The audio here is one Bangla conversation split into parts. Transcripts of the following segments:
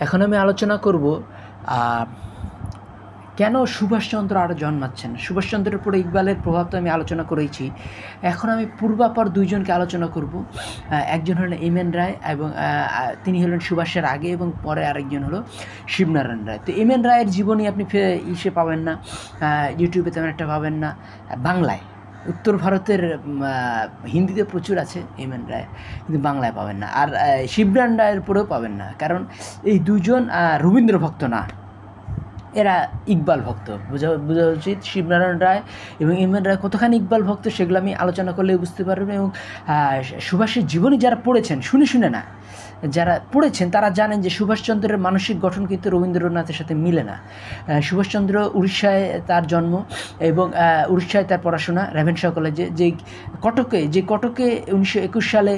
এখন আমি আলোচনা করব কেন সুভাষচন্দ্র আরও জন্মাচ্ছেন। সুভাষচন্দ্রের উপরে ইকবালের প্রভাব তো আমি আলোচনা করেছি। এখন আমি পূর্বাপর দুইজনকে আলোচনা করব। একজন হলেন এমএন রায় এবং তিনি হলেন সুভাষের আগে এবং পরে আরেকজন হলো শিবনারায়ণ রায়। তো এমএন রায়ের জীবনী আপনি ইসে পাবেন না, ইউটিউবে তেমন একটা পাবেন না। বাংলায়, উত্তর ভারতের হিন্দিতে প্রচুর আছে এমএন রায়, কিন্তু বাংলায় পাবেন না। আর শিবনারায়ণ রায়ের উপরেও পাবেন না, কারণ এই দুজন রবীন্দ্র ভক্ত না, এরা ইকবাল ভক্ত। বোঝা উচিত শিবনারায়ণ রায় এবং এমএন রায় কতখানি ইকবাল ভক্ত, সেগুলো আমি আলোচনা করলে বুঝতে পারবেন। এবং সুভাষের জীবনী যারা পড়েছেন, শুনে না, যারা পড়েছেন তারা জানেন যে সুভাষচন্দ্রের মানসিক গঠন কিন্তু রবীন্দ্রনাথের সাথে মিলে না। সুভাষচন্দ্র উড়িষ্যায় তার জন্ম এবং উড়িষ্যায় তার পড়াশোনা রেভেনশা কলেজে, যে কটকে 1921 সালে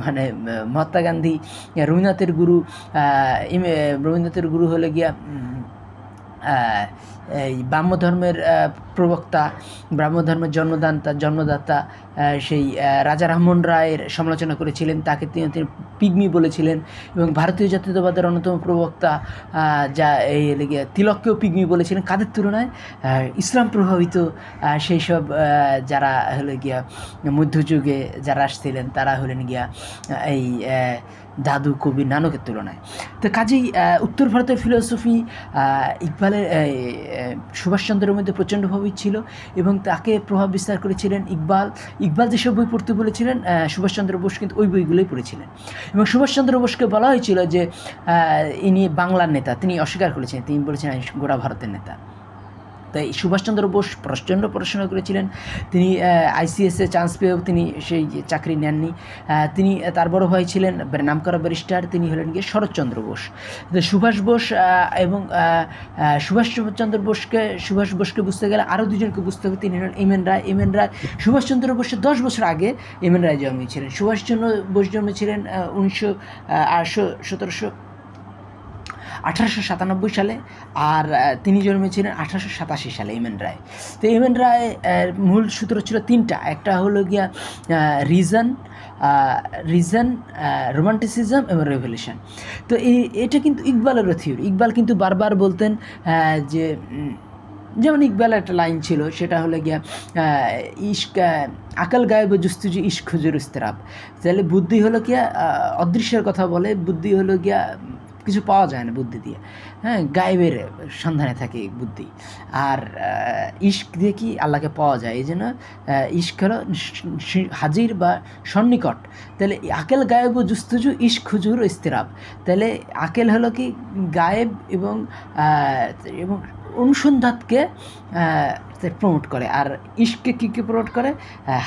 মানে মহাত্মা গান্ধী রবীন্দ্রনাথের গুরু হলে গিয়া এই ব্রাহ্মধর্মের প্রবক্তা, ব্রাহ্মধর্মের জন্মদাতা সেই রাজা রামমোহন রায়ের সমালোচনা করেছিলেন, তাকে তিনি পিগমি বলেছিলেন। এবং ভারতীয় জাতীয়তাবাদের অন্যতম প্রবক্তা যা এই তিলককেও পিগমি বলেছিলেন। কাদের তুলনায়? ইসলাম প্রভাবিত সেই সব যারা হলো গিয়া মধ্যযুগে যারা আসছিলেন, তারা হলেন গিয়া এই দাদু কবি নানকের তুলনায়। তো কাজেই উত্তর ভারতের ফিলোসফি ইকবালের সুভাষচন্দ্রের মধ্যে প্রচণ্ডভাবেই ছিল এবং তাকে প্রভাব বিস্তার করেছিলেন ইকবাল যেসব বই পড়তে বলেছিলেন, সুভাষচন্দ্র বোস কিন্তু ওই বইগুলোই পড়েছিলেন। এবং সুভাষচন্দ্র বোসকে বলা হয়েছিল যে ইনি বাংলার নেতা, তিনি অস্বীকার করেছেন, তিনি বলেছেন গোটা ভারতের নেতা। তাই সুভাষচন্দ্র বোস প্রচণ্ড পড়াশোনা করেছিলেন। তিনি আইসিএসে চান্স পেয়েও তিনি সেই চাকরি নেননি। তিনি তার বড় ভাই ছিলেন নামকরা ব্যারিস্টার, তিনি হলেন গিয়ে শরৎচন্দ্র বোস। তো সুভাষ বোসকে বুঝতে গেলে আরও দুজনকে বুঝতে হবে। তিনি হলেন এমএন রায়। সুভাষচন্দ্র বোসের 10 বছর আগে এমএন রায় জন্মেছিলেন। সুভাষচন্দ্র বোস জন্মেছিলেন 1897 সালে, আর তিনি জন্মেছিলেন 1887 সালে এমএন রায়। তো এমএন রায় মূল সূত্র ছিল 3টা। একটা হলো গিয়া রিজন, রোমান্টিসিজম এবং রেভলিউশন। তো এটা কিন্তু ইকবালেরও থিওরি। ইকবাল কিন্তু বারবার বলতেন যে, যেমন ইকবালের একটা লাইন ছিল, সেটা হলো গিয়া আকল গায়েব জুস্তুজি ইশক হুজুর ইস্তেরাব। তাহলে বুদ্ধি হলো গিয়া অদৃশ্যের কথা বলে, বুদ্ধি হলো গিয়া কিছু পাওয়া যায় না বুদ্ধি দিয়ে, গায়েবের সন্ধানে থাকে বুদ্ধি। আর ইশক দিয়ে কি আল্লাহকে পাওয়া যায়, এই জন্য ইশক হলো হাজির বা সন্নিকট। তাহলে আকেল গায়েব জুস্তুজু ইশক হুজুর ইস্তেরাব। তাহলে আকেল হলো কি গায়েব এবং অনুসন্ধানকে প্রমোট করে, আর ইশককে কী প্রমোট করে?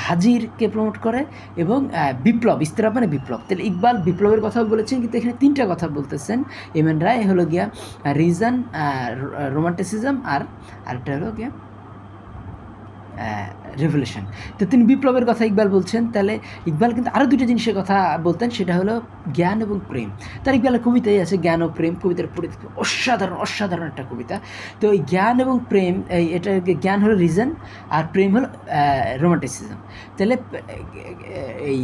হাজিরকে প্রমোট করে এবং বিপ্লব, ইস্তেরাব মানে বিপ্লব। তাহলে ইকবাল বিপ্লবের কথা বলেছেন, কিন্তু এখানে 3টা কথা বলতেছেন এমএন রায়। হলো গিয়া রিজন, রোমান্টিসিজম, আর আরেকটা হলো গিয়া রেভলিউশন। তো তিনি বিপ্লবের কথা ইকবাল বলছেন। তাহলে ইকবাল কিন্তু আরও 2টা জিনিসের কথা বলতেন, সেটা হলো জ্ঞান এবং প্রেম। তার ইকবালের কবিতাই আছে জ্ঞান ও প্রেম, কবিতার পড়ে অসাধারণ একটা কবিতা। তো এই জ্ঞান এবং প্রেম, এটা জ্ঞান হলো রিজন আর প্রেম হলো রোমান্টিসিজম। তাহলে এই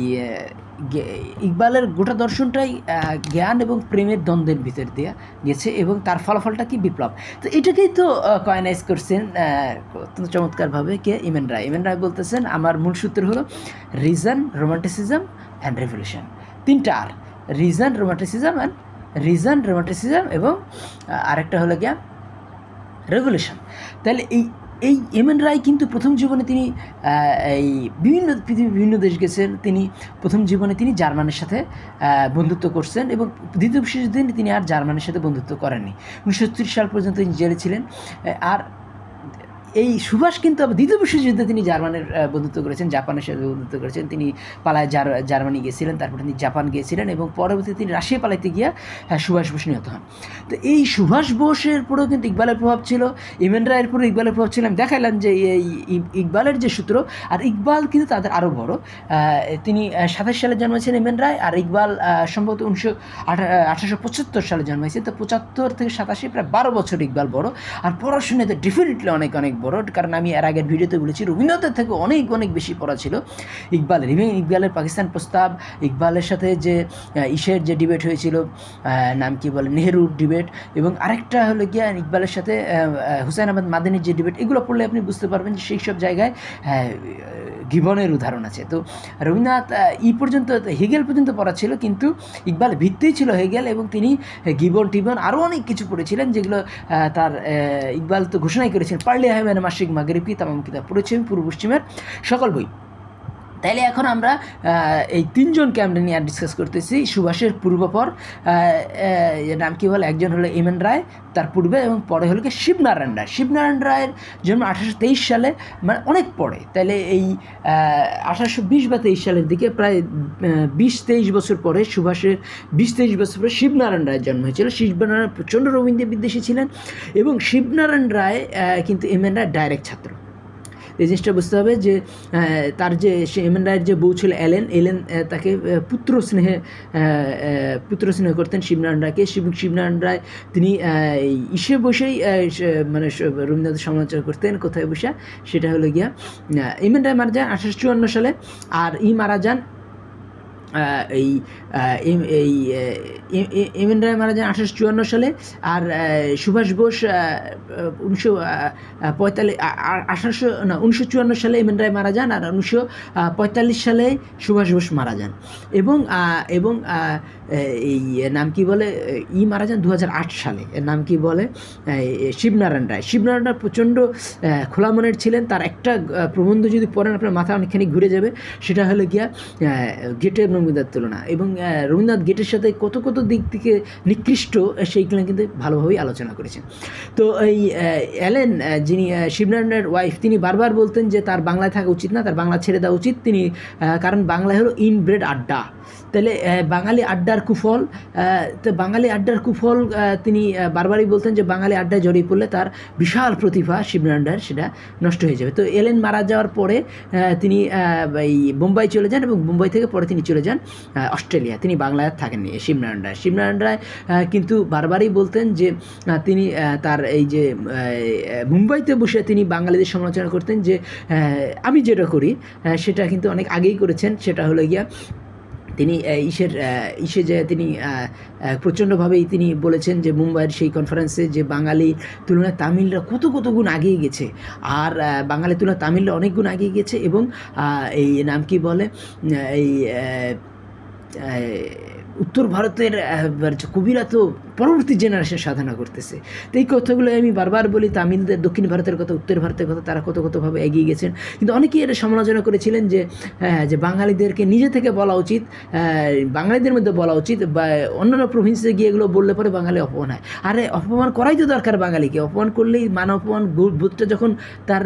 ইকবালের গোটা দর্শনটাই জ্ঞান এবং প্রেমের দ্বন্দ্বের ভিতর দিয়ে গেছে এবং তার ফলাফলটা কি? বিপ্লব। তো এটাকেই তো কয়েনাইজ করছেন অত্যন্ত চমৎকারভাবে কে? এমএন রায় বলতেছেন আমার মূল সূত্র হলো রিজন, রোমান্টিসিজম অ্যান্ড রেভলিউশন। 3টা আর, রিজন, রোমান্টিসিজম এবং আরেকটা হলো গিয়া রেভলিউশন। তাহলে এই এমএন রায় কিন্তু প্রথম জীবনে তিনি এই পৃথিবীর বিভিন্ন দেশ গেছেন। তিনি প্রথম জীবনে তিনি জার্মানির সাথে বন্ধুত্ব করছেন এবং দ্বিতীয় বিশ্বযুদ্ধে তিনি আর জার্মানির সাথে বন্ধুত্ব করেননি। 1930 সাল পর্যন্ত তিনি জেলে ছিলেন। আর এই সুভাষ কিন্তু দ্বিতীয় বিশ্বযুদ্ধে তিনি জার্মানির বন্ধুত্ব করেছেন, জাপানের সাথে বন্ধুত্ব করেছেন। তিনি পালায় জার্মানি গিয়েছিলেন, তারপরে তিনি জাপান গিয়েছিলেন এবং পরবর্তীতে তিনি রাশিয়া পালাইতে গিয়া সুভাষ বোস নিহত হন। তো এই সুভাষ বোসের পরেও কিন্তু ইকবালের প্রভাব ছিল, এমএন রায়ের পরে ইকবালের প্রভাব ছিল। আমি দেখাইলাম যে এই ইকবালের যে সূত্র, আর ইকবাল কিন্তু তাদের আরও বড়। তিনি 27 সালে জন্মেছেন এমএন রায়, আর ইকবাল সম্ভবত 1875 সালে জন্মেছেন। তো 75 থেকে 87 প্রায় 12 বছর ইকবাল বড়, আর পড়াশোনাতে ডেফিনেটলি অনেক বড়, কারণ আমি এর আগের ভিডিওতে বলেছি রবীন্দ্রনাথের থেকে অনেক অনেক বেশি পড়া ছিল ইকবালের। এবং ইকবালের পাকিস্তান প্রস্তাব, ইকবালের সাথে যে ইসের যে ডিবেট হয়েছিল, নাম কি বলে, নেহরুর ডিবেট, এবং আরেকটা হলো গিয়া ইকবালের সাথে হুসাইন আহমেদ মাদানির যে ডিবেট, এগুলো পড়লে আপনি বুঝতে পারবেন যে সেই সব জায়গায় গিবনের উদাহরণ আছে। তো রবীন্দ্রনাথ পর্যন্ত হেগেল পর্যন্ত পড়া ছিল, কিন্তু ইকবাল ভিত্তিই ছিল হেগেল, এবং তিনি গিবন টিবন আরও অনেক কিছু পড়েছিলেন, যেগুলো তার ইকবাল তো ঘোষণাই করেছেন, পারলে আহমেদ মাসিক মাগরিব কি তামাম কিতাব পড়েছেন, পূর্ব পশ্চিমের সকল বই। তাইলে এখন আমরা এই তিনজনকে আমরা নিয়ে ডিসকাস করতেছি। সুভাষের পূর্বপর নাম কি বলে, একজন হলো এম এন রায়, তার পূর্বে এবং পরে হলো কি শিবনারায়ণ রায়। শিবনারায়ণ রায়ের জন্ম 1823 সালে, মানে অনেক পরে। তাইলে এই 1820 বা 23 সালের দিকে, প্রায় 20-23 বছর পরে, সুভাষের 20-23 বছর পরে শিবনারায়ণ রায়ের জন্ম হয়েছিল। শিবনারায়ণ প্রচণ্ড রবীন্দ্র বিদ্বেষী ছিলেন, এবং শিবনারায়ণ রায় কিন্তু এম এন রায়ের ডাইরেক্ট ছাত্র। এই জিনিসটা বুঝতে হবে যে তার যে এম এন রায়ের যে বউ ছিল এলেন তাকে পুত্র স্নেহ করতেন শিবনারায়ণ রায়কে। শিবনারায়ণ রায় তিনি ইসে বসেই মানে রবীন্দ্রনাথের সমালোচনা করতেন। কোথায় বসে? সেটা হলো গিয়া, এম এন রায় মারা যান 1854 সালে, আর মারা যান এই এম এন রায় মারা যান 1854 সালে, আর সুভাষ বোস 1954 সালে এম এন রায় মারা যান, আর 1945 সালে সুভাষ বোস মারা যান। এবং এই নাম কি বলে, মারা যান 2008 সালে। এর নাম কি বলে, শিবনারায়ণ রায়। শিবনারায়ণ রায় প্রচণ্ড খোলা মনের ছিলেন। তার একটা প্রবন্ধ যদি পড়েন আপনার মাথা অনেকখানি ঘুরে যাবে, সেটা হলো গিয়া গেটে রবীন্দ্রনাথের তুলনা, এবং রবীন্দ্রনাথ গেটের সাথে কত কত দিক থেকে নিকৃষ্ট সেইগুলো কিন্তু ভালোভাবেই আলোচনা করেছেন। তো এই এলেন, যিনি শিবনারায়ণের ওয়াইফ, তিনি বারবার বলতেন যে তার বাংলায় থাকা উচিত না, তার বাংলা ছেড়ে দেওয়া উচিত। তিনি কারণ বাংলায় হলো ইনব্রেড আড্ডা। তাহলে বাঙালি আড্ডার কুফল, তো বাঙালি আড্ডার কুফল তিনি বারবারই বলতেন যে বাঙালি আড্ডায় জড়িয়ে পড়লে তার বিশাল প্রতিভা শিবনারায়ণ রায়ের সেটা নষ্ট হয়ে যাবে। তো এলেন মারা যাওয়ার পরে তিনি এই বোম্বাই চলে যান, এবং বোম্বাই থেকে পরে তিনি চলে যান অস্ট্রেলিয়া। তিনি বাংলায় থাকেননি শিবনারায়ণ রায়। শিবনারায়ণ রায় কিন্তু বারবারই বলতেন যে তিনি তার এই যে মুম্বাইতে বসে তিনি বাঙালিদের সমালোচনা করতেন, যে আমি যেটা করি সেটা কিন্তু অনেক আগেই করেছেন। সেটা হলো গিয়া তিনি ইসে যে তিনি প্রচণ্ডভাবেই তিনি বলেছেন যে মুম্বাইয়ের সেই কনফারেন্সে যে বাঙালি তুলনায় তামিলরা কত কত গুণ আগিয়ে গেছে, আর বাঙালির তুলনায় তামিলরা অনেক গুণ আগিয়ে গেছে, এবং এই নাম কি বলে, এই উত্তর ভারতের কবিরা তো পরবর্তী জেনারেশন সাধনা করতেছে। তো এই কথাগুলো আমি বারবার বলি, তামিলদের, দক্ষিণ ভারতের কথা, উত্তর ভারতের কথা, তারা কত কতভাবে এগিয়ে গেছেন। কিন্তু অনেকেই এটা সমালোচনা করেছিলেন যে বাঙালিদেরকে নিজে থেকে বলা উচিত, বাঙালিদের মধ্যে বলা উচিত, বা অন্যান্য প্রভিন্সে গিয়ে এগুলো বললে পরে বাঙালি অপমান হয়। আরে অপমান করাই তো দরকার বাঙালিকে। অপমান করলেই মান অপমান বোধটা যখন তার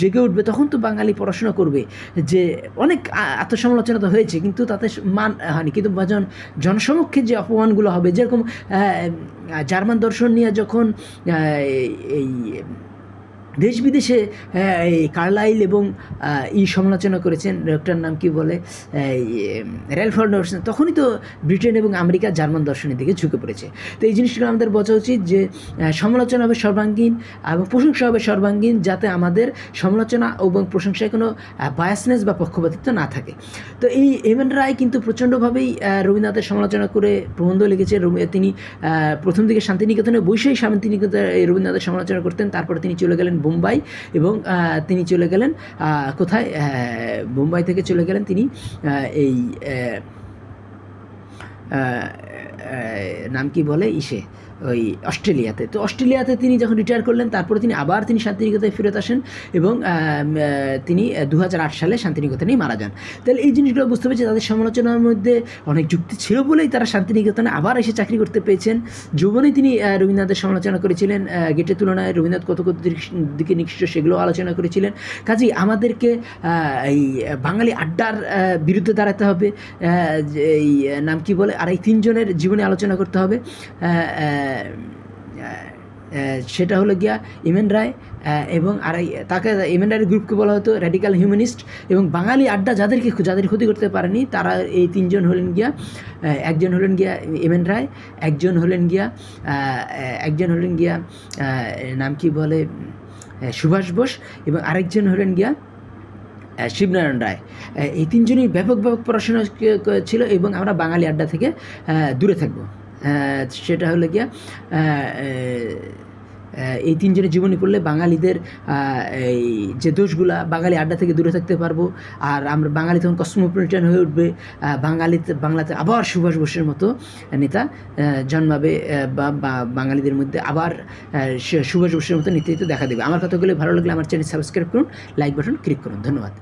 জেগে উঠবে, তখন তো বাঙালি পড়াশোনা করবে। যে অনেক আত্মসমালোচনা তো হয়েছে, কিন্তু তাতে মান হয়নি। কিন্তু জনসমক্ষে যে অপমানগুলো হবে, যেরকম জার্মান দর্শন নিয়ে যখন এই দেশ বিদেশে এই কার্লাইল এবং সমালোচনা করেছেন, ডক্টর নাম কি বলে, রেলফ ওয়ালডো, তখনই তো ব্রিটেন এবং আমেরিকা জার্মান দর্শনের দিকে ঝুঁকে পড়েছে। তো এই জিনিসগুলো আমাদের বোঝা উচিত যে সমালোচনা হবে সর্বাঙ্গীন এবং প্রশংসা হবে সর্বাঙ্গীন, যাতে আমাদের সমালোচনা এবং প্রশংসায় কোনো বায়াসনেস বা পক্ষপাতিত্ব না থাকে। তো এই এম এন রায় কিন্তু প্রচণ্ডভাবেই রবীন্দ্রনাথের সমালোচনা করে প্রবন্ধ লিখেছে। তিনি প্রথম দিকে শান্তিনিকেতনে বসেই শান্তিনিকেতনে রবীন্দ্রনাথের সমালোচনা করতেন। তারপরে তিনি চলে গেলেন বোম্বাই, এবং তিনি চলে গেলেন কোথায়, বোম্বাই থেকে চলে গেলেন তিনি এই নাম কি বলে, ওই অস্ট্রেলিয়াতে। তো অস্ট্রেলিয়াতে তিনি যখন রিটায়ার করলেন, তারপরে তিনি আবার শান্তিনিকেতনে ফেরত আসেন, এবং তিনি 2008 সালে শান্তিনিকেতনেই মারা যান। তাহলে এই জিনিসগুলো বুঝতে পেরেছি, তাদের সমালোচনার মধ্যে অনেক যুক্তি ছিল বলেই তারা শান্তিনিকেতনে আবার এসে চাকরি করতে পেয়েছেন। যৌবনেই তিনি রবীন্দ্রনাথের সমালোচনা করেছিলেন, গেটের তুলনায় রবীন্দ্রনাথ কত কত দিকে নিকৃষ্ট সেগুলো আলোচনা করেছিলেন। কাজেই আমাদেরকে এই বাঙালি আড্ডার বিরুদ্ধে দাঁড়াতে হবে, এই নাম কি বলে, আর এই তিনজনের জীবনে আলোচনা করতে হবে। সেটা হলো গিয়া এম এন রায়, এবং তাকে এম এন রায়ের গ্রুপকে বলা হতো র্যাডিক্যাল হিউম্যানিস্ট। এবং বাঙালি আড্ডা যাদের ক্ষতি করতে পারেনি, তারা এই তিনজন হলেন গিয়া, একজন হলেন গিয়া এম এন রায়, একজন হলেন গিয়া নাম কি বলে, সুভাষ বোস এবং আরেকজন হলেন গিয়া শিবনারায়ণ রায়। এই তিনজনই ব্যাপক পড়াশোনা ছিল এবং আমরা বাঙালি আড্ডা থেকে দূরে থাকবো। সেটা হলো গিয়া এই তিনজনের জীবনী পড়লে বাঙালিদের এই যে দোষগুলা, বাঙালি আড্ডা থেকে দূরে থাকতে পারবো। আর আমরা বাঙালি তখন কসমোপলিটান হয়ে উঠবে। বাংলাতে আবার সুভাষ বোসের মতো নেতা জন্মাবে, বা বাঙালিদের মধ্যে আবার সুভাষ বোসের মতো নেতৃত্ব দেখা দেবে। আমার কথাগুলো ভালো লাগলে আমার চ্যানেল সাবস্ক্রাইব করুন, লাইক বাটন ক্লিক করুন। ধন্যবাদ।